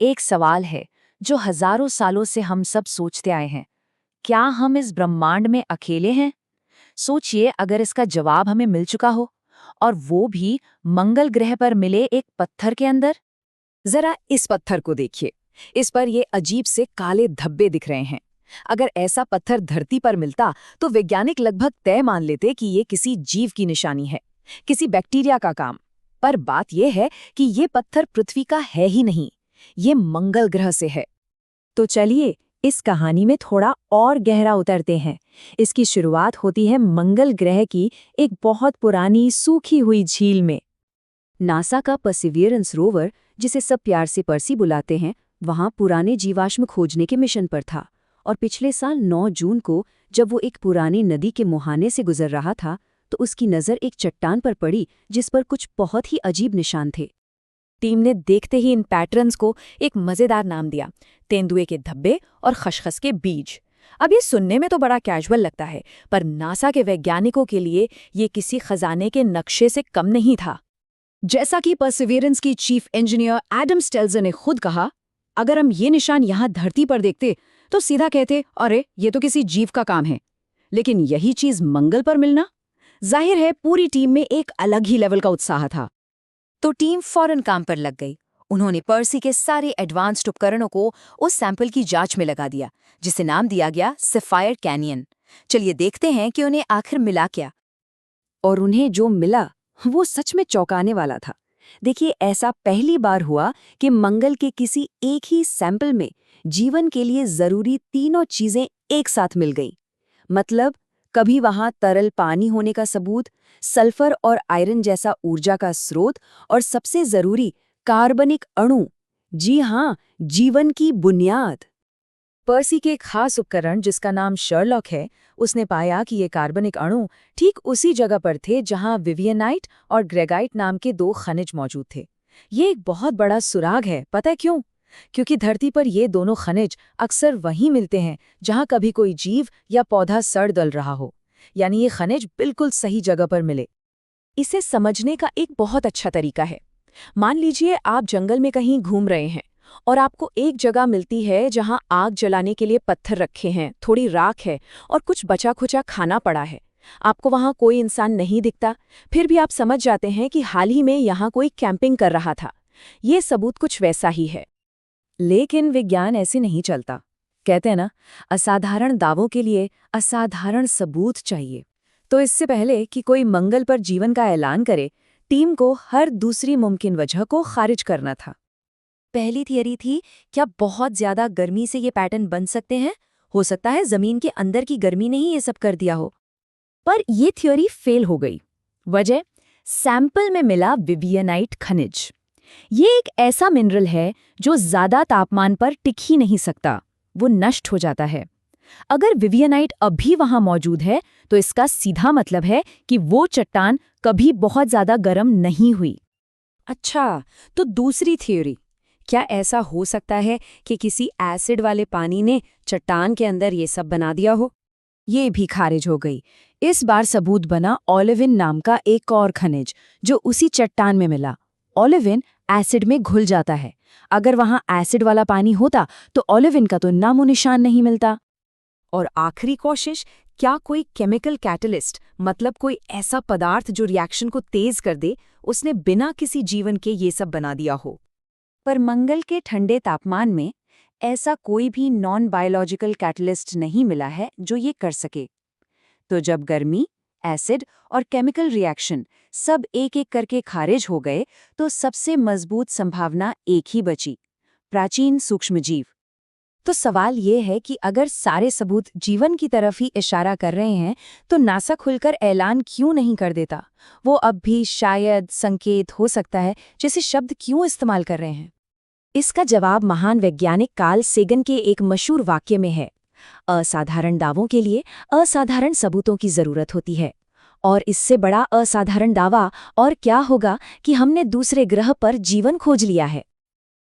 एक सवाल है जो हजारों सालों से हम सब सोचते आए हैं। क्या हम इस ब्रह्मांड में अकेले हैं? सोचिए अगर इसका जवाब हमें मिल चुका हो, और वो भी मंगल ग्रह पर मिले एक पत्थर के अंदर। जरा इस पत्थर को देखिए। इस पर ये अजीब से काले धब्बे दिख रहे हैं। अगर ऐसा पत्थर धरती पर मिलता तो वैज्ञानिक लगभग तय मान लेते कि ये किसी जीव की निशानी है, किसी बैक्टीरिया का काम। पर बात यह है कि ये पत्थर पृथ्वी का है ही नहीं, ये मंगल ग्रह से है। तो चलिए इस कहानी में थोड़ा और गहरा उतरते हैं। इसकी शुरुआत होती है मंगल ग्रह की एक बहुत पुरानी सूखी हुई झील में। नासा का परसिवियरेंस रोवर, जिसे सब प्यार से पर्सी बुलाते हैं, वहां पुराने जीवाश्म खोजने के मिशन पर था। और पिछले साल 9 जून को जब वो एक पुरानी नदी के मुहाने से गुजर रहा था तो उसकी नज़र एक चट्टान पर पड़ी जिस पर कुछ बहुत ही अजीब निशान थे। टीम ने देखते ही इन पैटर्न्स को एक मजेदार नाम दिया, तेंदुए के धब्बे और खसखस के बीज। अब ये सुनने में तो बड़ा कैजुअल लगता है, पर नासा के वैज्ञानिकों के लिए ये किसी खजाने के नक्शे से कम नहीं था। जैसा कि परसिवियरेंस की चीफ इंजीनियर एडम स्टेल्जर ने खुद कहा, अगर हम ये निशान यहाँ धरती पर देखते तो सीधा कहते, अरे ये तो किसी जीव का काम है। लेकिन यही चीज मंगल पर मिलना, जाहिर है पूरी टीम में एक अलग ही लेवल का उत्साह था। तो टीम फौरन काम पर लग गई। उन्होंने पर्सी के सारे एडवांस्ड उपकरणों को उस सैंपल की जांच में लगा दिया, जिसे नाम दिया गया सफायर कैनियन। चलिए देखते हैं कि उन्हें आखिर मिला क्या। और उन्हें जो मिला वो सच में चौंकाने वाला था। देखिए, ऐसा पहली बार हुआ कि मंगल के किसी एक ही सैंपल में जीवन के लिए जरूरी तीनों चीजें एक साथ मिल गईं। मतलब कभी वहां तरल पानी होने का सबूत, सल्फर और आयरन जैसा ऊर्जा का स्रोत, और सबसे जरूरी कार्बनिक अणु। जी हाँ, जीवन की बुनियाद। पर्सी के एक खास उपकरण जिसका नाम शर्लॉक है, उसने पाया कि ये कार्बनिक अणु ठीक उसी जगह पर थे जहां विवियनाइट और ग्रेगाइट नाम के 2 खनिज मौजूद थे। ये एक बहुत बड़ा सुराग है, पता है क्यों? क्योंकि धरती पर ये दोनों खनिज अक्सर वहीं मिलते हैं जहां कभी कोई जीव या पौधा सड़ गल रहा हो। यानी ये खनिज बिल्कुल सही जगह पर मिले। इसे समझने का एक बहुत अच्छा तरीका है। मान लीजिए आप जंगल में कहीं घूम रहे हैं और आपको एक जगह मिलती है जहां आग जलाने के लिए पत्थर रखे हैं, थोड़ी राख है और कुछ बचा खुचा खाना पड़ा है। आपको वहां कोई इंसान नहीं दिखता, फिर भी आप समझ जाते हैं कि हाल ही में यहां कोई कैंपिंग कर रहा था। ये सबूत कुछ वैसा ही है। लेकिन विज्ञान ऐसे नहीं चलता। कहते हैं ना, असाधारण दावों के लिए असाधारण सबूत चाहिए। तो इससे पहले कि कोई मंगल पर जीवन का ऐलान करे, टीम को हर दूसरी मुमकिन वजह को खारिज करना था। पहली थियरी थी, क्या बहुत ज्यादा गर्मी से ये पैटर्न बन सकते हैं? हो सकता है जमीन के अंदर की गर्मी ने ही ये सब कर दिया हो। पर यह थ्योरी फेल हो गई। वजह, सैंपल में मिला विवियनाइट खनिज। ये एक ऐसा मिनरल है जो ज्यादा तापमान पर टिक ही नहीं सकता, वो नष्ट हो जाता है। अगर विवियनाइट अब भी वहां मौजूद है तो इसका सीधा मतलब है कि वो चट्टान कभी बहुत ज्यादा गर्म नहीं हुई। अच्छा, तो दूसरी थ्योरी, क्या ऐसा हो सकता है कि किसी एसिड वाले पानी ने चट्टान के अंदर ये सब बना दिया हो? ये भी खारिज हो गई। इस बार सबूत बना ओलिविन नाम का एक और खनिज जो उसी चट्टान में मिला। ओलिविन एसिड में घुल जाता है। अगर वहां एसिड वाला पानी होता तो ओलिविन का तो नामो निशान नहीं मिलता। और आखिरी कोशिश, क्या कोई केमिकल कैटलिस्ट, मतलब कोई ऐसा पदार्थ जो रिएक्शन को तेज कर दे, उसने बिना किसी जीवन के ये सब बना दिया हो? पर मंगल के ठंडे तापमान में ऐसा कोई भी नॉन बायोलॉजिकल कैटलिस्ट नहीं मिला है जो ये कर सके। तो जब गर्मी, एसिड और केमिकल रिएक्शन सब एक एक करके खारिज हो गए तो सबसे मजबूत संभावना एक ही बची, प्राचीन सूक्ष्मजीव। तो सवाल ये है कि अगर सारे सबूत जीवन की तरफ ही इशारा कर रहे हैं तो नासा खुलकर ऐलान क्यों नहीं कर देता? वो अब भी शायद संकेत हो सकता है जैसे शब्द क्यों इस्तेमाल कर रहे हैं? इसका जवाब महान वैज्ञानिक कार्ल सेगन के एक मशहूर वाक्य में है, असाधारण दावों के लिए असाधारण सबूतों की जरूरत होती है। और इससे बड़ा असाधारण दावा और क्या होगा कि हमने दूसरे ग्रह पर जीवन खोज लिया है।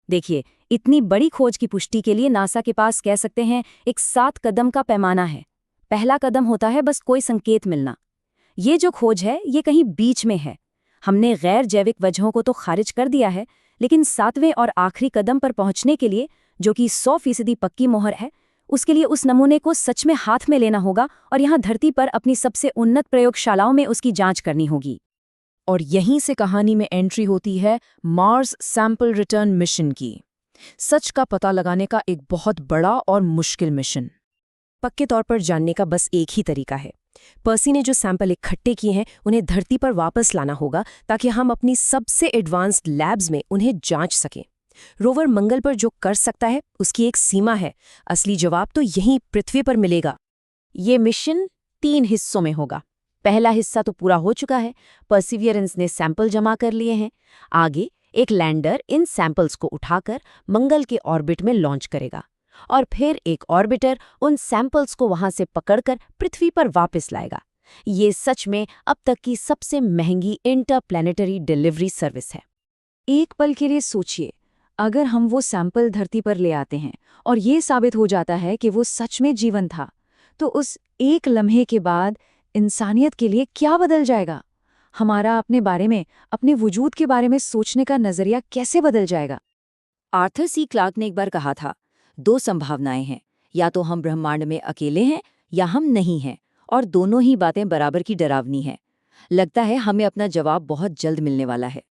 देखिए, इतनी बड़ी खोज की पुष्टि के लिए नासा के पास कह सकते हैं एक 7 कदम का पैमाना है। पहला कदम होता है बस कोई संकेत मिलना। ये जो खोज है ये कहीं बीच में है। हमने गैर जैविक वजहों को तो खारिज कर दिया है, लेकिन 7वें और आखिरी कदम पर पहुंचने के लिए, जो कि 100% पक्की मोहर है, उसके लिए उस नमूने को सच में हाथ में लेना होगा और यहाँ धरती पर अपनी सबसे उन्नत प्रयोगशालाओं में उसकी जांच करनी होगी। और यहीं से कहानी में एंट्री होती है मार्स सैंपल रिटर्न मिशन की। सच का पता लगाने का एक बहुत बड़ा और मुश्किल मिशन। पक्के तौर पर जानने का बस एक ही तरीका है। पर्सी ने जो सैंपल इकट्ठे किए हैं उन्हें धरती पर वापस लाना होगा ताकि हम अपनी सबसे एडवांस्ड लैब्स में उन्हें जांच सकें। रोवर मंगल पर जो कर सकता है उसकी एक सीमा है। असली जवाब तो यहीं पृथ्वी पर मिलेगा। ये मिशन 3 हिस्सों में होगा। पहला हिस्सा तो पूरा हो चुका है, परसिवियरेंस ने सैंपल जमा कर लिए हैं। आगे एक लैंडर इन सैंपल्स को उठाकर मंगल के ऑर्बिट में लॉन्च करेगा और फिर एक ऑर्बिटर उन सैंपल्स को वहां से पकड़कर पृथ्वी पर वापस लाएगा। ये सच में अब तक की सबसे महंगी इंटरप्लैनेटरी डिलीवरी सर्विस है। एक पल के लिए सोचिए, अगर हम वो सैंपल धरती पर ले आते हैं और ये साबित हो जाता है कि वो सच में जीवन था, तो उस एक लम्हे के बाद इंसानियत के लिए क्या बदल जाएगा? हमारा अपने बारे में, अपने वजूद के बारे में सोचने का नजरिया कैसे बदल जाएगा? आर्थर सी क्लार्क ने एक बार कहा था, 2 संभावनाएं हैं, या तो हम ब्रह्मांड में अकेले हैं या हम नहीं हैं, और दोनों ही बातें बराबर की डरावनी हैं। लगता है हमें अपना जवाब बहुत जल्द मिलने वाला है।